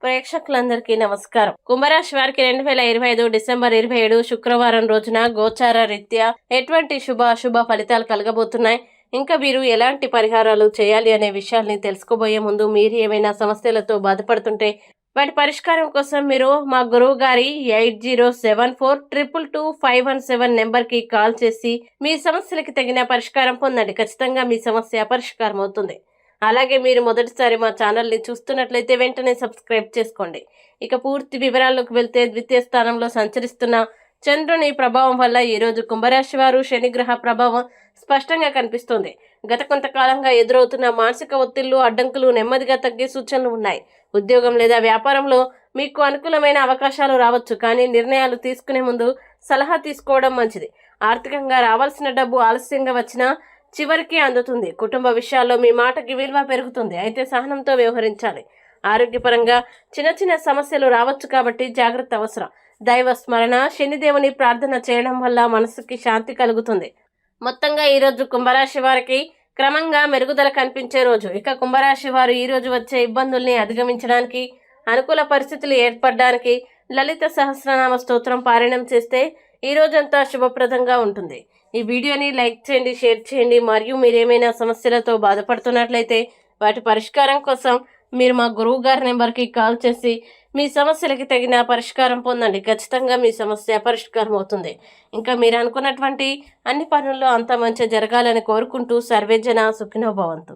ప్రేక్షకులందరికీ నమస్కారం. కుంభరాశి వారికి 2025 డిసెంబర్ 27 శుక్రవారం రోజున గోచార రీత్యా ఎటువంటి శుభ ఫలితాలు కలగబోతున్నాయి, ఇంకా మీరు ఎలాంటి పరిహారాలు చేయాలి అనే విషయాల్ని తెలుసుకోబోయే ముందు మీరు ఏమైనా సమస్యలతో బాధపడుతుంటే వాటి పరిష్కారం కోసం మీరు మా గురువు గారి 8074222517 నెంబర్కి కాల్ చేసి మీ సమస్యలకి తగిన పరిష్కారం పొందండి. ఖచ్చితంగా మీ సమస్య పరిష్కారం అవుతుంది. అలాగే మీరు మొదటిసారి మా ఛానల్ని చూస్తున్నట్లయితే వెంటనే సబ్స్క్రైబ్ చేసుకోండి. ఇక పూర్తి వివరాల్లోకి వెళ్తే ద్వితీయ స్థానంలో సంచరిస్తున్న చంద్రుని ప్రభావం వల్ల ఈరోజు కుంభరాశి వారు శనిగ్రహ ప్రభావం స్పష్టంగా కనిపిస్తోంది. గత కొంతకాలంగా ఎదురవుతున్న మానసిక ఒత్తిళ్లు, అడ్డంకులు నెమ్మదిగా తగ్గే సూచనలు ఉన్నాయి. ఉద్యోగం లేదా వ్యాపారంలో మీకు అనుకూలమైన అవకాశాలు రావచ్చు, కానీ నిర్ణయాలు తీసుకునే ముందు సలహా తీసుకోవడం మంచిది. ఆర్థికంగా రావాల్సిన డబ్బు ఆలస్యంగా వచ్చినా చివరికి అందుతుంది. కుటుంబ విషయాల్లో మీ మాటకి విలువ పెరుగుతుంది, అయితే సహనంతో వ్యవహరించాలి. ఆరోగ్యపరంగా చిన్న సమస్యలు రావచ్చు కాబట్టి జాగ్రత్త అవసరం. దైవ స్మరణ, శనిదేవుని ప్రార్థన చేయడం వల్ల మనసుకి శాంతి కలుగుతుంది. మొత్తంగా ఈరోజు కుంభరాశి వారికి క్రమంగా మెరుగుదల కనిపించే రోజు. ఇక కుంభరాశి వారు ఈరోజు వచ్చే ఇబ్బందుల్ని అధిగమించడానికి, అనుకూల పరిస్థితులు ఏర్పడడానికి లలిత సహస్రనామ స్తోత్రం పారాయణం చేస్తే ఈ రోజంతా శుభప్రదంగా ఉంటుంది. ఈ వీడియోని లైక్ చేయండి, షేర్ చేయండి. మరియు మీరేమైనా సమస్యలతో బాధపడుతున్నట్లయితే వాటి పరిష్కారం కోసం మీరు మా గురువు గారి నెంబర్కి కాల్ చేసి మీ సమస్యలకి తగిన పరిష్కారం పొందండి. ఖచ్చితంగా మీ సమస్య పరిష్కారం అవుతుంది. ఇంకా మీరు అనుకున్నటువంటి అన్ని పనుల్లో అంత మంచి జరగాలని కోరుకుంటూ సర్వేజన సుఖినో భవంతు.